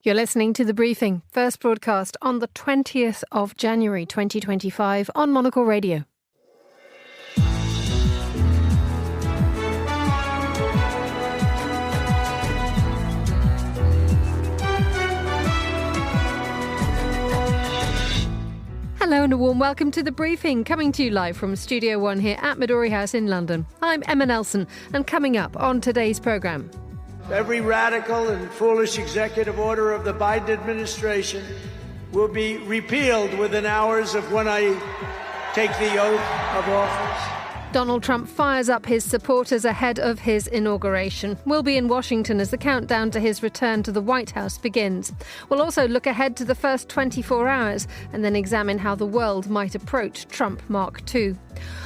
You're listening to The Briefing, first broadcast on the 20th of January 2025 on Monocle Radio. Hello and a warm welcome to The Briefing, coming to you live from Studio One here at Midori House in London. I'm Emma Nelson, and coming up on today's programme. Every radical and foolish executive order of the Biden administration will be repealed within hours of when I take the oath of office. Donald Trump fires up his supporters ahead of his inauguration. We'll be in Washington as the countdown to his return to the White House begins. We'll also look ahead to the first 24 hours and then examine how the world might approach Trump Mark II.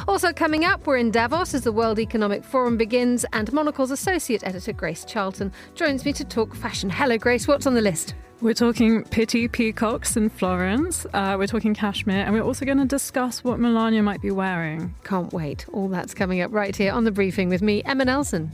Also coming up, we're in Davos as the World Economic Forum begins, and Monocle's associate editor Grace Charlton joins me to talk fashion. Hello Grace, what's on the list? We're talking Pitti peacocks in Florence, we're talking cashmere, and we're also going to discuss what Melania might be wearing. Can't wait. All that's coming up right here on The Briefing with me, Emma Nelson.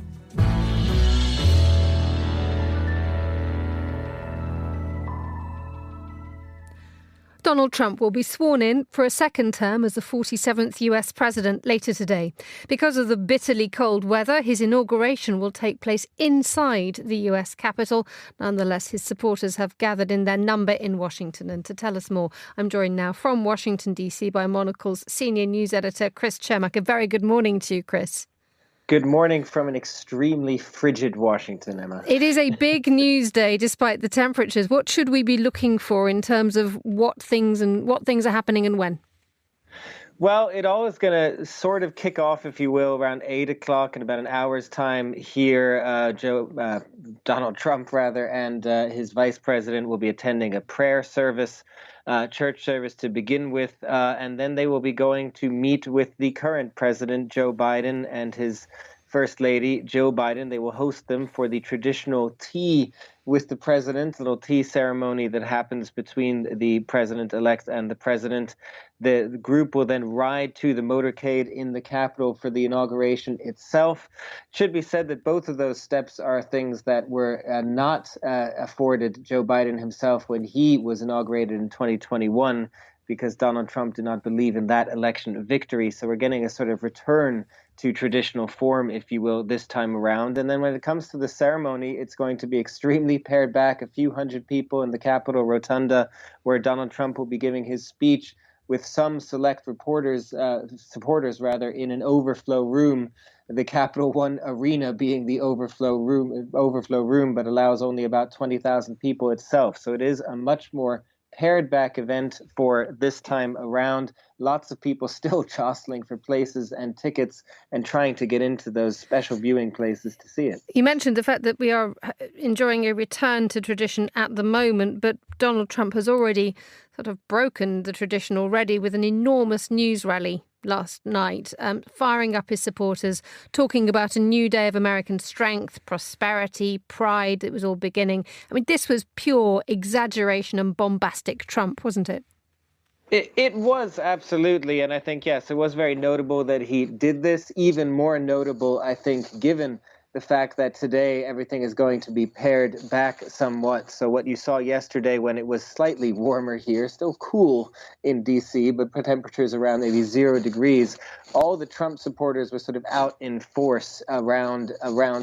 Donald Trump will be sworn in for a second term as the 47th US president later today. Because of the bitterly cold weather, his inauguration will take place inside the US Capitol. Nonetheless, his supporters have gathered in their number in Washington. And to tell us more, I'm joined now from Washington, D.C. by Monocle's senior news editor, Chris Cermak. A very good morning to you, Chris. Good morning from an extremely frigid Washington, Emma. It is a big news day despite the temperatures. What should we be looking for in terms of what things are happening and when? Well, it all is going to sort of kick off, if you will, around 8 o'clock in about an hour's time here. Donald Trump, and his vice president will be attending a prayer service, church service to begin with, and then they will be going to meet with the current president, Joe Biden, and his First Lady, Jill Biden. They will host them for the traditional tea with the president, little tea ceremony that happens between the president-elect and the president. The group will then ride to the motorcade in the Capitol for the inauguration itself. It should be said that both of those steps are things that were not afforded Joe Biden himself when he was inaugurated in 2021, because Donald Trump did not believe in that election victory. So we're getting a sort of return to traditional form, if you will, this time around. And then when it comes to the ceremony, it's going to be extremely pared back, a few hundred people in the Capitol Rotunda, where Donald Trump will be giving his speech with some select supporters in an overflow room, the Capital One Arena being the overflow room, but allows only about 20,000 people itself. So it is a much more pared back event for this time around. Lots of people still jostling for places and tickets and trying to get into those special viewing places to see it. You mentioned the fact that we are enjoying a return to tradition at the moment, but Donald Trump has already sort of broken the tradition already with an enormous news rally last night, firing up his supporters, talking about a new day of American strength, prosperity, pride. It was all beginning. I mean, this was pure exaggeration and bombastic Trump, wasn't it? It was, absolutely. And I think, yes, it was very notable that he did this. Even more notable, I think, given the fact that today everything is going to be pared back somewhat. So what you saw yesterday when it was slightly warmer here, still cool in D.C., but temperatures around maybe 0 degrees, all the Trump supporters were sort of out in force around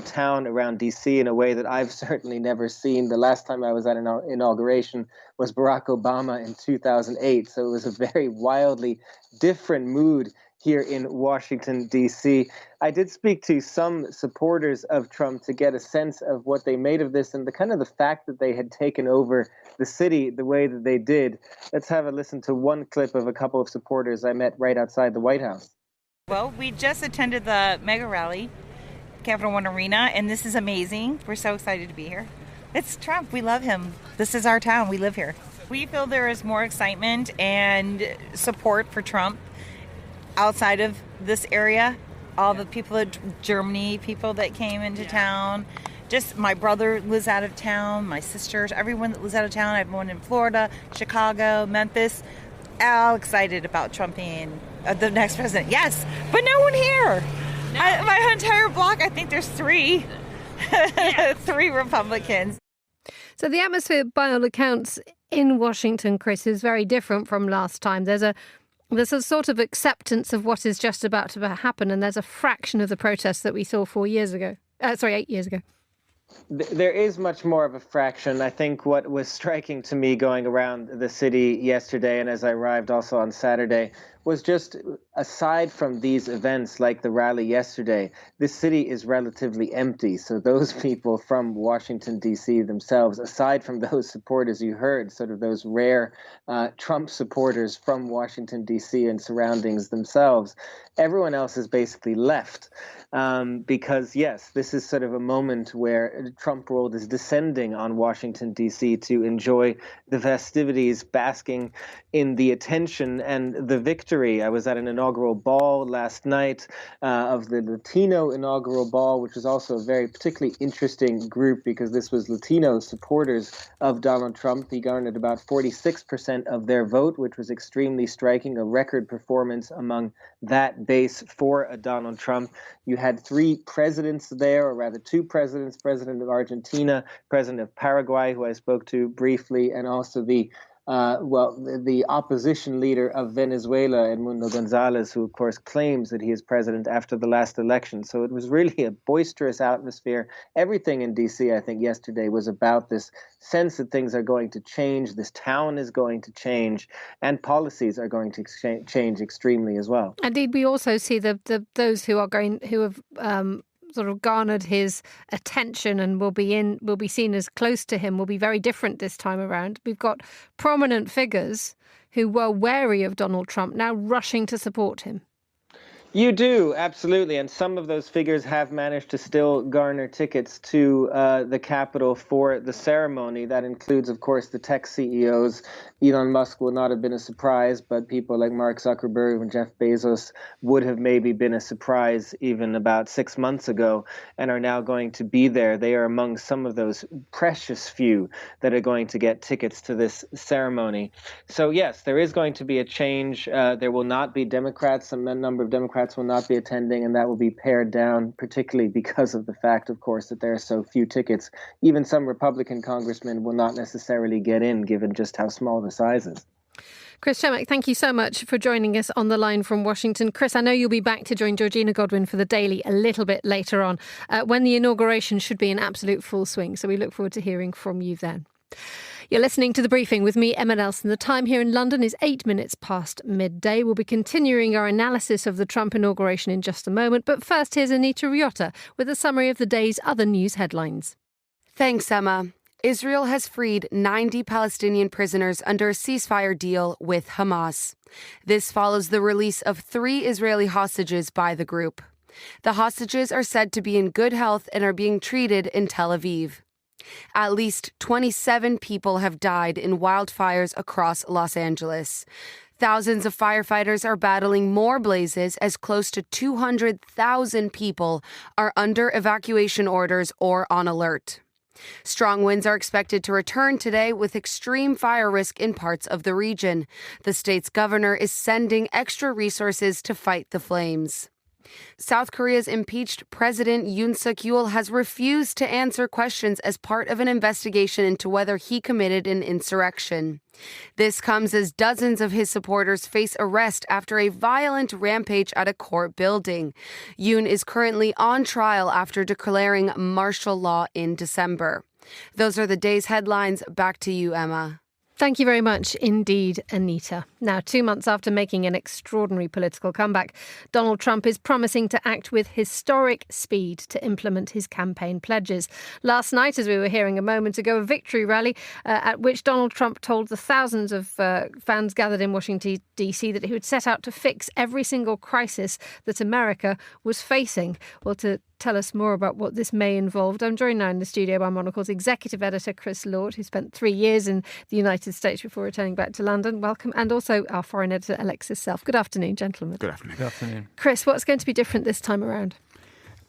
town, around D.C. in a way that I've certainly never seen. The last time I was at an inauguration was Barack Obama in 2008. So it was a very wildly different mood here in Washington, D.C. I did speak to some supporters of Trump to get a sense of what they made of this and the fact that they had taken over the city the way that they did. Let's have a listen to one clip of a couple of supporters I met right outside the White House. Well, we just attended the mega rally, Capital One Arena, and this is amazing. We're so excited to be here. It's Trump. We love him. This is our town. We live here. We feel there is more excitement and support for Trump outside of this area. All the people at Germany, people that came into town. Just my brother lives out of town, my sisters, everyone that lives out of town. I have one in Florida, Chicago, Memphis. All excited about Trump being the next president. Yes, but no one here. No. My entire block, I think there's three. Yeah. 3 Republicans. So the atmosphere, by all accounts, in Washington, Chris, is very different from last time. There's a sort of acceptance of what is just about to happen, and there's a fraction of the protests that we saw 8 years ago. There is much more of a fraction. I think what was striking to me going around the city yesterday and as I arrived also on Saturday was just, aside from these events like the rally yesterday, the city is relatively empty. So those people from Washington, D.C. themselves, aside from those supporters you heard, sort of those rare Trump supporters from Washington, D.C. and surroundings themselves, everyone else has basically left. Because, yes, this is sort of a moment where Trump world is descending on Washington, D.C. to enjoy the festivities, basking in the attention and the victory. I was at an inaugural ball last night of the Latino inaugural ball, which was also a very particularly interesting group because this was Latino supporters of Donald Trump. He garnered about 46% of their vote, which was extremely striking, a record performance among that base for Donald Trump. You had 3 presidents there, or rather 2 presidents, President of Argentina, President of Paraguay, who I spoke to briefly, and also the opposition leader of Venezuela, Edmundo Gonzalez, who, of course, claims that he is president after the last election. So it was really a boisterous atmosphere. Everything in D.C., I think, yesterday was about this sense that things are going to change, this town is going to change, and policies are going to change extremely as well. Indeed, we also see those who have sort of garnered his attention and will be seen as close to him will be very different this time around. We've got prominent figures who were wary of Donald Trump now rushing to support him. You do, absolutely. And some of those figures have managed to still garner tickets to the Capitol for the ceremony. That includes, of course, the tech CEOs. Elon Musk will not have been a surprise, but people like Mark Zuckerberg and Jeff Bezos would have maybe been a surprise even about 6 months ago and are now going to be there. They are among some of those precious few that are going to get tickets to this ceremony. So, yes, there is going to be a change. There will not be Democrats. A number of Democrats will not be attending, and that will be pared down, particularly because of the fact, of course, that there are so few tickets. Even some Republican congressmen will not necessarily get in, given just how small the size is. Chris Cermak, thank you so much for joining us on the line from Washington. Chris, I know you'll be back to join Georgina Godwin for the Daily a little bit later on, when the inauguration should be in absolute full swing. So we look forward to hearing from you then. You're listening to The Briefing with me, Emma Nelson. The time here in London is 8 minutes past midday. We'll be continuing our analysis of the Trump inauguration in just a moment. But first, here's Anita Riotta with a summary of the day's other news headlines. Thanks, Emma. Israel has freed 90 Palestinian prisoners under a ceasefire deal with Hamas. This follows the release of 3 Israeli hostages by the group. The hostages are said to be in good health and are being treated in Tel Aviv. At least 27 people have died in wildfires across Los Angeles. Thousands of firefighters are battling more blazes as close to 200,000 people are under evacuation orders or on alert. Strong winds are expected to return today with extreme fire risk in parts of the region. The state's governor is sending extra resources to fight the flames. South Korea's impeached President Yoon Suk-yeol has refused to answer questions as part of an investigation into whether he committed an insurrection. This comes as dozens of his supporters face arrest after a violent rampage at a court building. Yoon is currently on trial after declaring martial law in December. Those are the day's headlines. Back to you, Emma. Thank you very much indeed, Anita. Now, 2 months after making an extraordinary political comeback, Donald Trump is promising to act with historic speed to implement his campaign pledges. Last night, as we were hearing a moment ago, a victory rally at which Donald Trump told the thousands of fans gathered in Washington, D.C. that he would set out to fix every single crisis that America was facing. Well, to tell us more about what this may involve, I'm joined now in the studio by Monocle's executive editor, Chris Lord, who spent 3 years in the United States before returning back to London. Welcome. And also our foreign editor, Alexis Self. Good afternoon, gentlemen. Good afternoon. Good afternoon. Chris, what's going to be different this time around?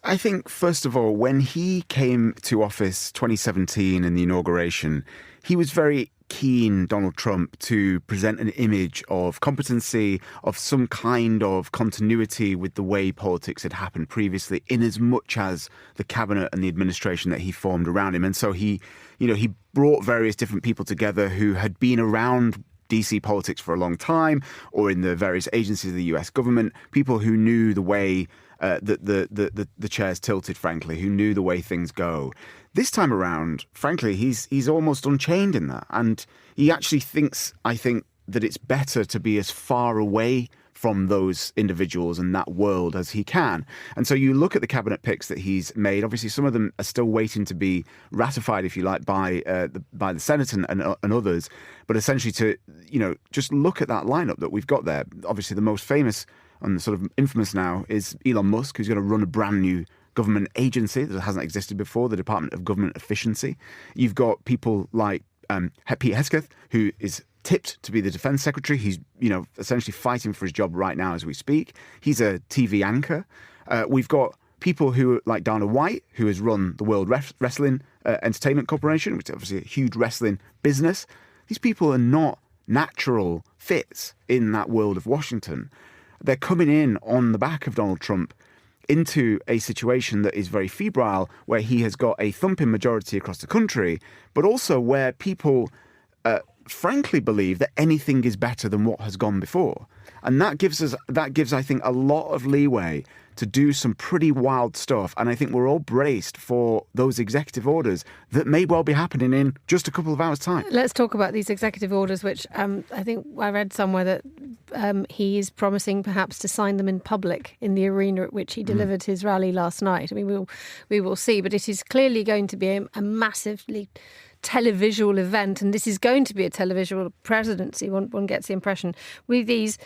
I think, first of all, when he came to office 2017 in the inauguration, he was very keen, Donald Trump, to present an image of competency, of some kind of continuity with the way politics had happened previously, in as much as the cabinet and the administration that he formed around him. And so he he brought various different people together who had been around DC politics for a long time, or in the various agencies of the US government, people who knew the way that the chairs tilted, frankly, who knew the way things go. This time around, frankly, he's almost unchained in that. And he actually thinks, I think, that it's better to be as far away from those individuals and that world as he can. And so you look at the cabinet picks that he's made. Obviously, some of them are still waiting to be ratified, if you like, by the Senate and others. But essentially to, just look at that lineup that we've got there. Obviously, the most famous and sort of infamous now is Elon Musk, who's going to run a brand new government agency that hasn't existed before, the Department of Government Efficiency. You've got people like Pete Hegseth, who is tipped to be the defense secretary. He's, essentially fighting for his job right now as we speak. He's a TV anchor. We've got people who, like Dana White, who has run the World Wrestling Entertainment Corporation, which is obviously a huge wrestling business. These people are not natural fits in that world of Washington. They're coming in on the back of Donald Trump into a situation that is very febrile, where he has got a thumping majority across the country, but also where people frankly believe that anything is better than what has gone before. And that gives, I think, a lot of leeway to do some pretty wild stuff. And I think we're all braced for those executive orders that may well be happening in just a couple of hours' time. Let's talk about these executive orders, which I think I read somewhere that he's promising perhaps to sign them in public in the arena at which he delivered his rally last night. I mean, we will see, but it is clearly going to be a massively televisual event, and this is going to be a televisual presidency. One gets the impression with these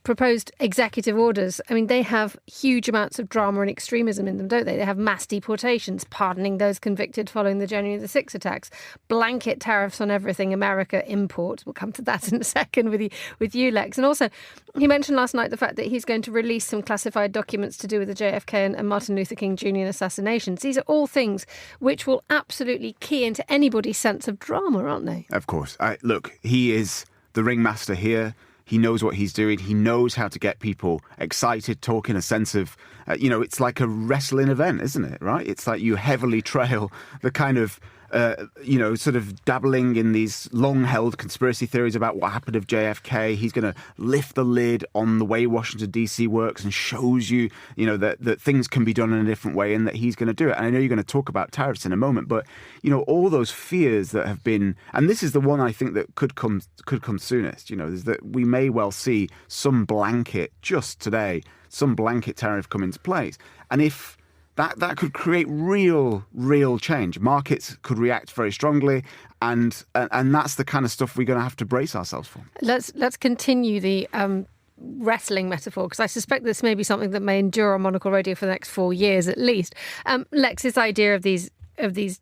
proposed executive orders. I mean, they have huge amounts of drama and extremism in them, don't they? They have mass deportations, pardoning those convicted following the January the 6th attacks, blanket tariffs on everything America imports. We'll come to that in a second with you, Lex. And also, he mentioned last night the fact that he's going to release some classified documents to do with the JFK and Martin Luther King Jr. assassinations. These are all things which will absolutely key into anybody's sense of drama, aren't they? Of course. Look, he is the ringmaster here. He knows what he's doing. He knows how to get people excited, talking a sense of, it's like a wrestling event, isn't it? Right? It's like you heavily trail the kind of, sort of dabbling in these long-held conspiracy theories about what happened to JFK. He's going to lift the lid on the way Washington, D.C. works and shows you, that things can be done in a different way and that he's going to do it. And I know you're going to talk about tariffs in a moment, but, all those fears that have been, and this is the one I think that could come soonest, is that we may well see some blanket, just today, some blanket tariff come into place. And if that could create real change. Markets could react very strongly, and that's the kind of stuff we're going to have to brace ourselves for. Let's continue the wrestling metaphor, because I suspect this may be something that may endure on Monocle Radio for the next 4 years at least. Lex, this idea of these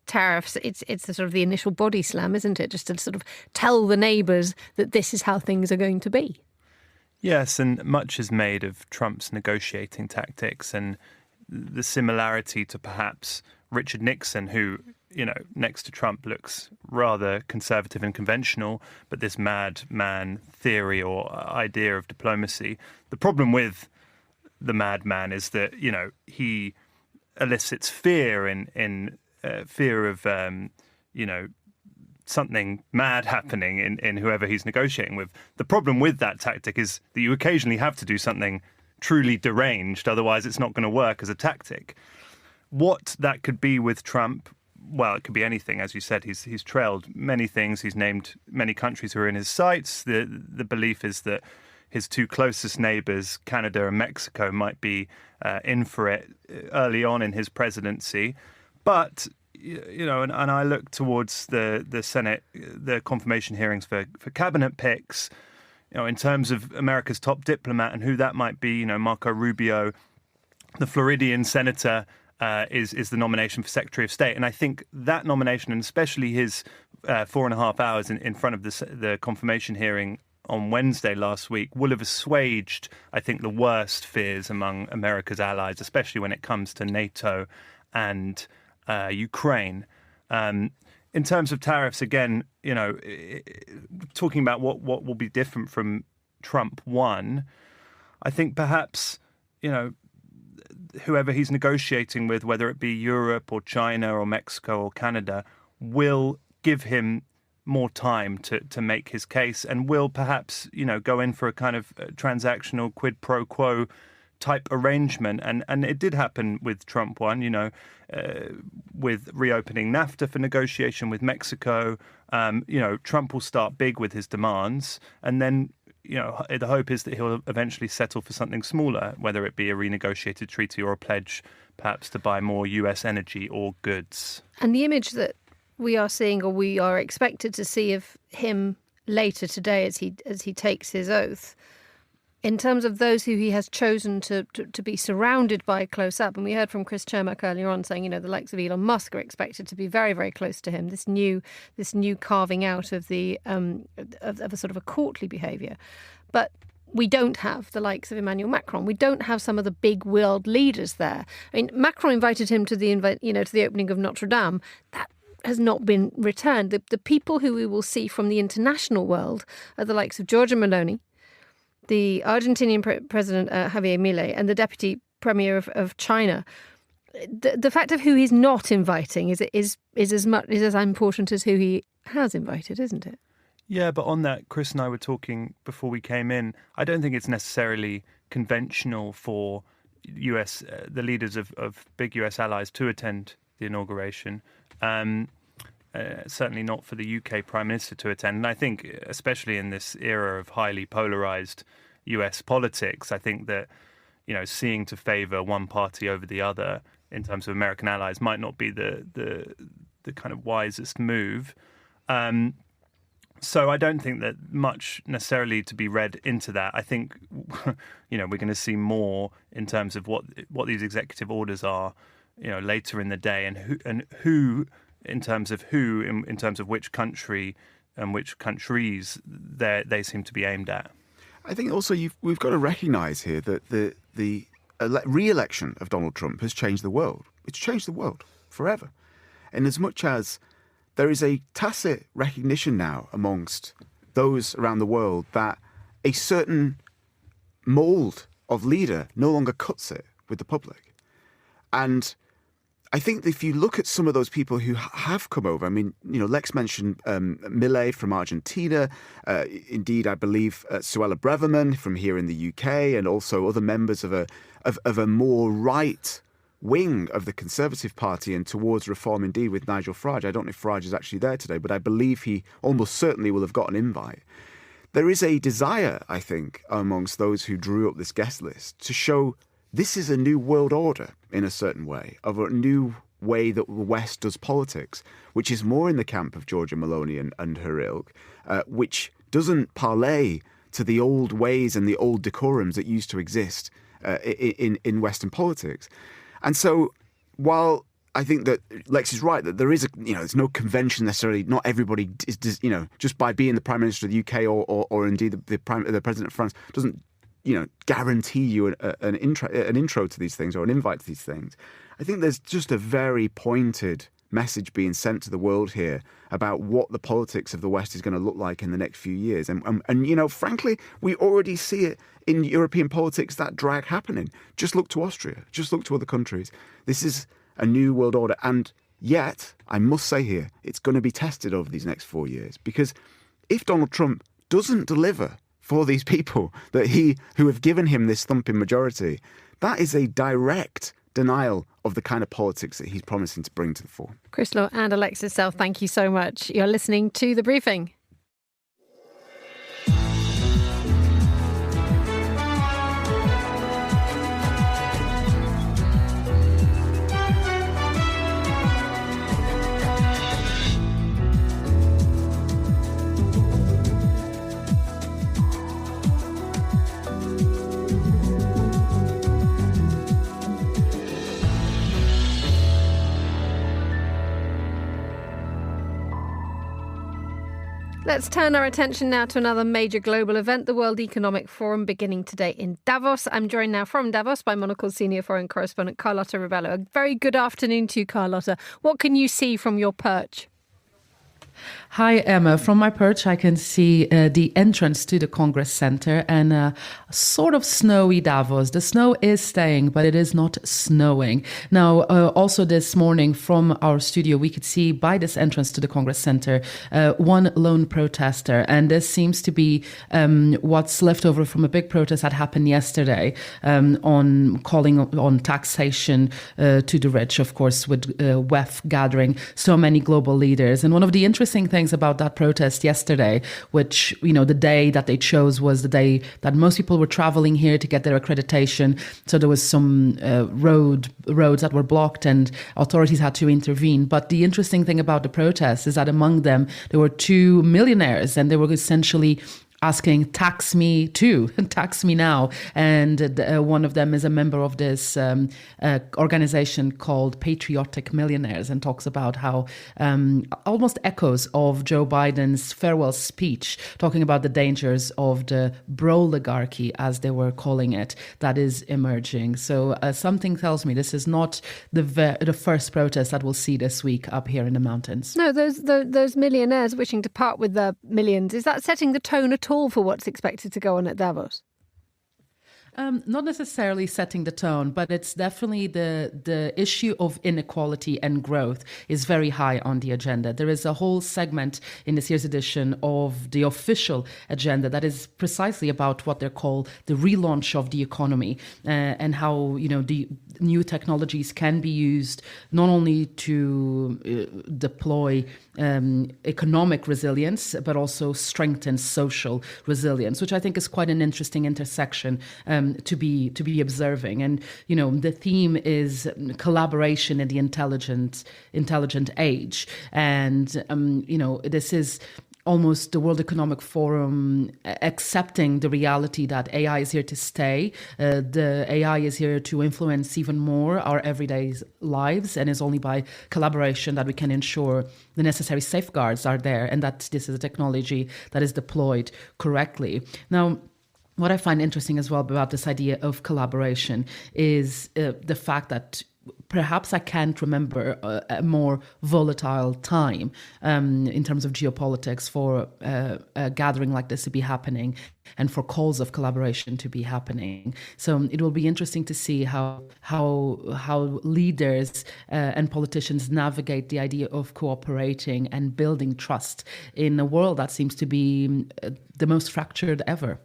tariffs, it's the sort of the initial body slam, isn't it? Just to sort of tell the neighbours that this is how things are going to be. Yes, and much is made of Trump's negotiating tactics and the similarity to perhaps Richard Nixon, who, next to Trump looks rather conservative and conventional, but this madman theory or idea of diplomacy. The problem with the madman is that, he elicits fear in fear of, something mad happening in whoever he's negotiating with. The problem with that tactic is that you occasionally have to do something truly deranged, otherwise it's not going to work as a tactic. What that could be with Trump, well, it could be anything. As you said, he's trailed many things. He's named many countries who are in his sights. The belief is that his two closest neighbours, Canada and Mexico, might be in for it early on in his presidency. But and I look towards the Senate, the confirmation hearings for cabinet picks. In terms of America's top diplomat and who that might be, Marco Rubio, the Floridian senator, is the nomination for Secretary of State. And I think that nomination, and especially his 4.5 hours in front of the confirmation hearing on Wednesday last week, will have assuaged, I think, the worst fears among America's allies, especially when it comes to NATO and Ukraine. In terms of tariffs, again, talking about what will be different from Trump 1, I think perhaps, whoever he's negotiating with, whether it be Europe or China or Mexico or Canada, will give him more time to make his case, and will perhaps, go in for a kind of transactional quid pro quo type arrangement. And it did happen with Trump 1, with reopening NAFTA for negotiation with Mexico. Trump will start big with his demands, and then, the hope is that he'll eventually settle for something smaller, whether it be a renegotiated treaty or a pledge perhaps to buy more US energy or goods. And the image that we are seeing, or we are expected to see, of him later today as he takes his oath, in terms of those who he has chosen to be surrounded by close up. And we heard from Chris Cermak earlier on saying, the likes of Elon Musk are expected to be very, very close to him. This new carving out of the of a sort of a courtly behaviour. But we don't have the likes of Emmanuel Macron. We don't have some of the big world leaders there. I mean, Macron invited him to the opening of Notre Dame. That has not been returned. The people who we will see from the international world are the likes of Giorgia Meloni, the Argentinian President Javier Milei, and the Deputy Premier of China. The fact of who he's not inviting is as important as who he has invited, isn't it? Yeah, but on that, Chris and I were talking before we came in. I don't think it's necessarily conventional for the leaders of big US allies to attend the inauguration. Certainly not for the UK Prime Minister to attend. And I think, especially in this era of highly polarised US politics, I think that, seeing to favour one party over the other in terms of American allies might not be the kind of wisest move. So I don't think that much necessarily to be read into that. I think, we're going to see more in terms of what these executive orders are, later in the day, and who in terms of which country and which countries they seem to be aimed at. I think also we've got to recognise here that the re-election of Donald Trump has changed the world. It's changed the world forever. And as much as there is a tacit recognition now amongst those around the world that a certain mould of leader no longer cuts it with the public. And I think if you look at some of those people who have come over, I mean, Lex mentioned Milei from Argentina. Indeed, I believe Suella Braverman from here in the UK, and also other members of a more right wing of the Conservative Party and towards reform, indeed, with Nigel Farage. I don't know if Farage is actually there today, but I believe he almost certainly will have got an invite. There is a desire, I think, amongst those who drew up this guest list to show this is a new world order in a certain way, of a new way that the West does politics, which is more in the camp of Giorgia Meloni and her ilk, which doesn't parlay to the old ways and the old decorums that used to exist in Western politics. And so while I think that Lex is right, that there is there's no convention necessarily, not everybody is, just by being the Prime Minister of the UK or indeed the President of France doesn't, guarantee you an intro to these things or an invite to these things. I think there's just a very pointed message being sent to the world here about what the politics of the West is going to look like in the next few years. And frankly, we already see it in European politics, that drag happening. Just look to Austria. Just look to other countries. This is a new world order. And yet, I must say here, it's going to be tested over these next 4 years. Because if Donald Trump doesn't deliver for these people who have given him this thumping majority, that is a direct denial of the kind of politics that he's promising to bring to the fore. Chris Law and Alexis Self, thank you so much. You're listening to The Briefing. Let's turn our attention now to another major global event, the World Economic Forum, beginning today in Davos. I'm joined now from Davos by Monocle's senior foreign correspondent, Carlotta Rebello. A very good afternoon to you, Carlotta. What can you see from your perch? Hi, Emma. From my perch, I can see the entrance to the Congress Center and sort of snowy Davos. The snow is staying, but it is not snowing. Now, also this morning from our studio, we could see by this entrance to the Congress Center one lone protester. And this seems to be what's left over from a big protest that happened yesterday on calling on taxation to the rich, of course, with WEF gathering so many global leaders. And one of the interesting things about that protest yesterday, which, the day that they chose was the day that most people were traveling here to get their accreditation. So there was some roads that were blocked and authorities had to intervene. But the interesting thing about the protest is that among them, there were 2 millionaires, and they were essentially asking, tax me too, tax me now. And one of them is a member of this organization called Patriotic Millionaires, and talks about how almost echoes of Joe Biden's farewell speech, talking about the dangers of the bro-oligarchy, as they were calling it, that is emerging. So something tells me this is not the first protest that we'll see this week up here in the mountains. No, those millionaires wishing to part with their millions, is that setting the tone at all for what's expected to go on at Davos? Not necessarily setting the tone, but it's definitely the issue of inequality and growth is very high on the agenda. There is a whole segment in this year's edition of the official agenda that is precisely about what they call the relaunch of the economy and how the new technologies can be used not only to deploy economic resilience, but also strengthen social resilience, which I think is quite an interesting intersection to be observing. And the theme is collaboration in the intelligent age, and this is almost the World Economic Forum accepting the reality that AI is here to stay. The AI is here to influence even more our everyday lives, and it's only by collaboration that we can ensure the necessary safeguards are there, and that this is a technology that is deployed correctly. Now, what I find interesting as well about this idea of collaboration is the fact that perhaps I can't remember a more volatile time in terms of geopolitics for a gathering like this to be happening and for calls of collaboration to be happening. So it will be interesting to see how leaders and politicians navigate the idea of cooperating and building trust in a world that seems to be the most fractured ever.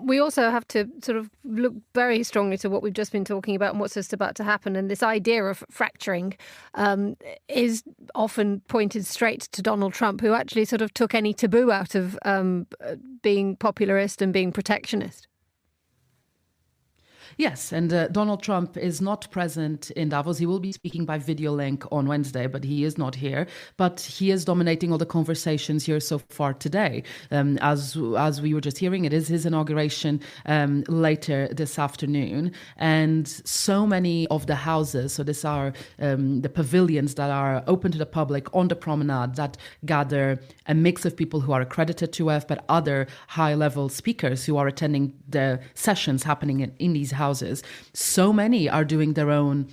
We also have to sort of look very strongly to what we've just been talking about and what's just about to happen. And this idea of fracturing is often pointed straight to Donald Trump, who actually sort of took any taboo out of being popularist and being protectionist. Yes, and Donald Trump is not present in Davos. He will be speaking by video link on Wednesday, but he is not here. But he is dominating all the conversations here so far today. As we were just hearing, it is his inauguration later this afternoon. And so many of the houses, so these are the pavilions that are open to the public on the promenade that gather a mix of people who are accredited to WEF, but other high-level speakers who are attending the sessions happening in these houses. So many are doing their own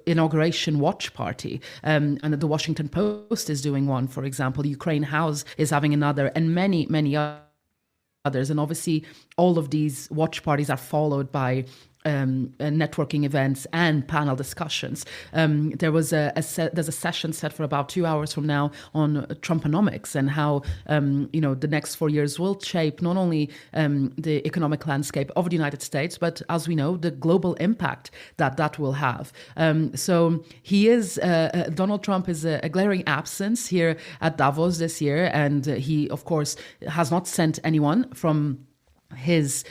inauguration watch party. And the Washington Post is doing one, for example. Ukraine House is having another, and many, many others. And obviously, all of these watch parties are followed by networking events and panel discussions. There's a session set for about 2 hours from now on Trumponomics and how the next 4 years will shape not only the economic landscape of the United States, but as we know, the global impact that will have. So he is Donald Trump is a glaring absence here at Davos this year, and he of course has not sent anyone from his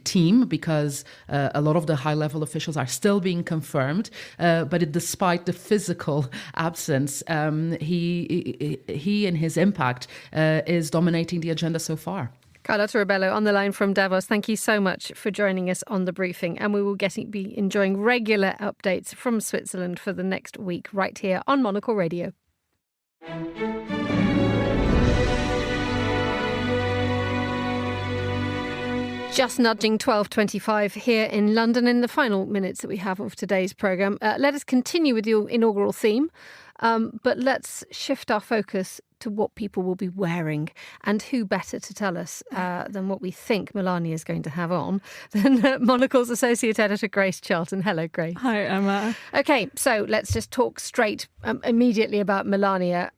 team because a lot of the high-level officials are still being confirmed. But despite the physical absence, he and his impact is dominating the agenda so far. Carlotta Rebello on the line from Davos. Thank you so much for joining us on the briefing. And we will be enjoying regular updates from Switzerland for the next week right here on Monocle Radio. Just nudging 12:25 here in London in the final minutes that we have of today's programme. Let us continue with your inaugural theme, but let's shift our focus to what people will be wearing. And who better to tell us than what we think Melania is going to have on than Monocle's Associate Editor, Grace Charlton. Hello, Grace. Hi, Emma. OK, so let's just talk straight immediately about Melania.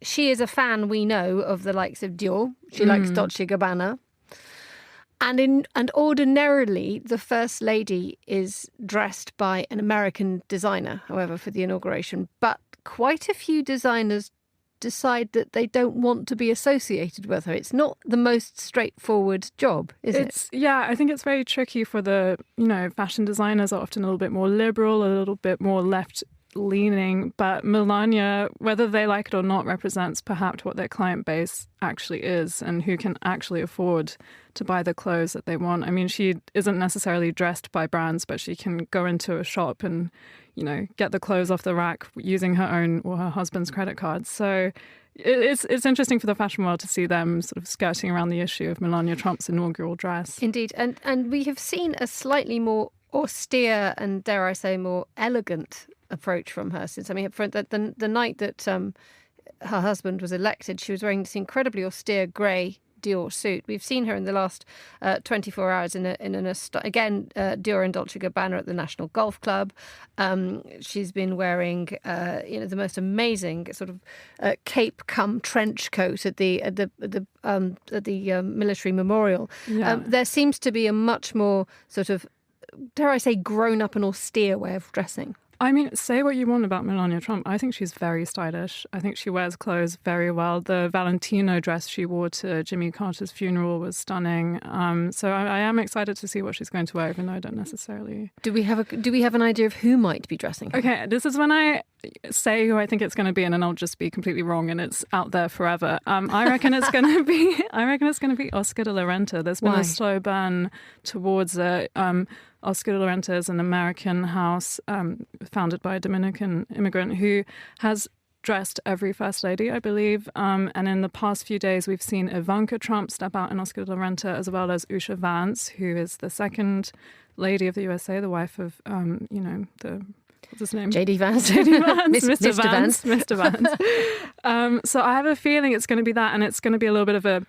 She is a fan, we know, of the likes of Dior. She likes Dolce & Gabbana. And ordinarily, the First Lady is dressed by an American designer, however, for the inauguration. But quite a few designers decide that they don't want to be associated with her. It's not the most straightforward job, is it? Yeah, I think it's very tricky for the, fashion designers are often a little bit more liberal, a little bit more left-leaning. But Melania, whether they like it or not, represents perhaps what their client base actually is and who can actually afford to buy the clothes that they want. I mean, she isn't necessarily dressed by brands, but she can go into a shop and, get the clothes off the rack using her own or her husband's credit cards. So it's interesting for the fashion world to see them sort of skirting around the issue of Melania Trump's inaugural dress. Indeed. And we have seen a slightly more austere and, dare I say, more elegant approach from her since. I mean, for the night that her husband was elected, she was wearing this incredibly austere grey Dior suit. We've seen her in the last 24 hours again, Dior and Dolce & Gabbana at the National Golf Club. She's been wearing the most amazing sort of cape cum trench coat at the military memorial. Yeah. There seems to be a much more sort of, dare I say, grown up and austere way of dressing. I mean, say what you want about Melania Trump. I think she's very stylish. I think she wears clothes very well. The Valentino dress she wore to Jimmy Carter's funeral was stunning. So I am excited to see what she's going to wear, even though I don't necessarily. Do we have an idea of who might be dressing her? Okay, this is when I say who I think it's going to be, and then I'll just be completely wrong, and it's out there forever. I reckon it's going to be Oscar de la Renta. There's been a slow burn towards it. Oscar de la Renta is an American house founded by a Dominican immigrant who has dressed every First Lady, I believe. And in the past few days, we've seen Ivanka Trump step out in Oscar de la Renta, as well as Usha Vance, who is the second lady of the USA, the wife of, what's his name? J.D. Vance. J.D. Vance. Mr. Vance. Mr. Vance. So I have a feeling it's going to be that, and it's going to be a little bit of a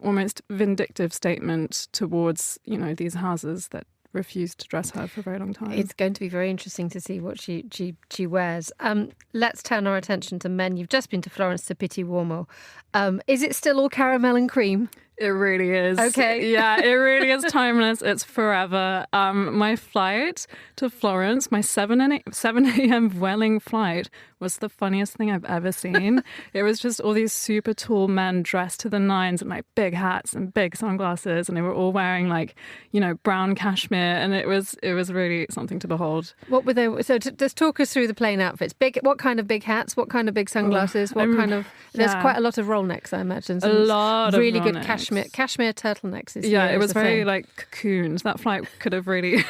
almost vindictive statement towards, these houses that refused to dress her for a very long time. It's going to be very interesting to see what she wears. Let's turn our attention to men. You've just been to Florence to Pitti Uomo. Is it still all caramel and cream? It really is. Okay. Yeah, it really is timeless. It's forever. My flight to Florence, my 7 a.m. Vueling flight, was the funniest thing I've ever seen. It was just all these super tall men dressed to the nines in like big hats and big sunglasses, and they were all wearing brown cashmere, and it was really something to behold. What were they? So just talk us through the plain outfits. What kind of big hats? What kind of big sunglasses? There's quite a lot of roll necks, I imagine. A lot of really roll good necks. Cashmere turtlenecks. It was very cocooned. That flight could have really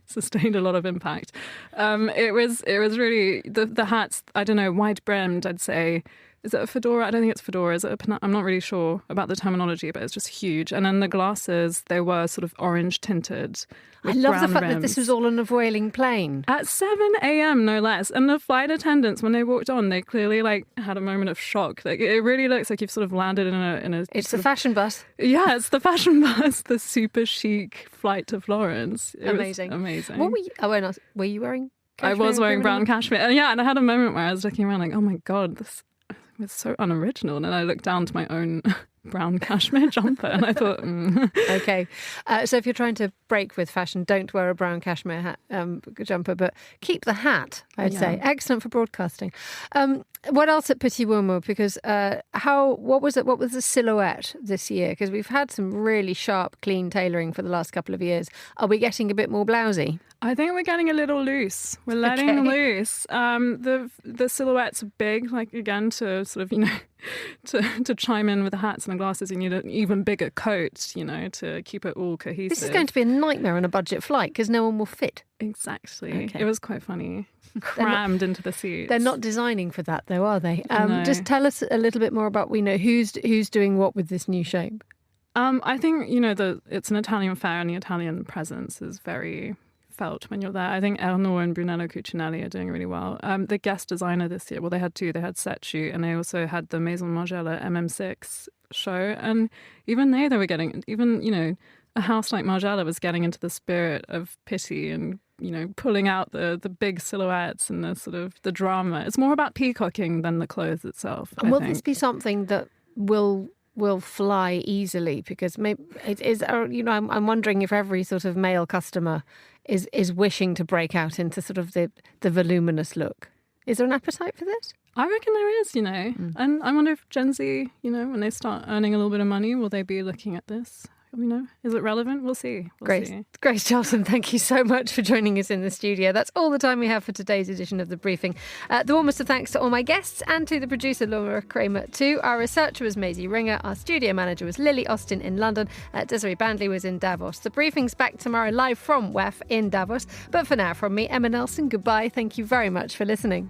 sustained a lot of impact. It was really the hats. I don't know, wide brimmed. I'd say. Is it a fedora? I don't think it's fedora. Is it I'm not really sure about the terminology, but it's just huge. And then the glasses, they were sort of orange tinted. I love the fact that this was all on a Vueling plane. At 7 a.m, no less. And the flight attendants, when they walked on, they clearly had a moment of shock. It really looks like you've sort of landed in a It's the fashion bus. Yeah, it's the fashion bus, the super chic flight to Florence. Amazing. Amazing. What were you? Were you wearing cashmere? I was wearing brown cashmere. And I had a moment where I was looking around like, oh my God, this was so unoriginal. And then I looked down to my own brown cashmere jumper and I thought, Okay. So if you're trying to break with fashion, don't wear a brown cashmere jumper, but keep the hat, I'd say. Excellent for broadcasting. What else at Pitti Uomo? Because what was the silhouette this year? Because we've had some really sharp, clean tailoring for the last couple of years. Are we getting a bit more blousy? I think we're getting a little loose. We're letting loose. The silhouettes are big, again, to sort of, to chime in with the hats and the glasses, you need an even bigger coat, to keep it all cohesive. This is going to be a nightmare on a budget flight because no one will fit. Exactly. Okay. It was quite funny. Crammed into the seats. They're not designing for that, though, are they? No. Just tell us a little bit more about who's doing what with this new shape. I think it's an Italian fair, and the Italian presence is very felt when you're there. I think Erno and Brunello Cucinelli are doing really well. The guest designer this year, well, they had two. They had Setchu, and they also had the Maison Margiela MM6 show. And even they were getting, a house like Margiela was getting into the spirit of pity and, pulling out the big silhouettes and the sort of the drama. It's more about peacocking than the clothes itself. And will this be something that will fly easily? Because maybe it is, I'm wondering if every sort of male customer is wishing to break out into sort of the voluminous look. Is there an appetite for this? I reckon there is, And I wonder if Gen Z, when they start earning a little bit of money, will they be looking at this? Is it relevant? We'll see. Grace Charlton, thank you so much for joining us in the studio. That's all the time we have for today's edition of The Briefing. The warmest of thanks to all my guests and to the producer, Laura Kramer, too. Our researcher was Maisie Ringer. Our studio manager was Lily Austin in London. Desiree Bandley was in Davos. The Briefing's back tomorrow live from WEF in Davos. But for now, from me, Emma Nelson, goodbye. Thank you very much for listening.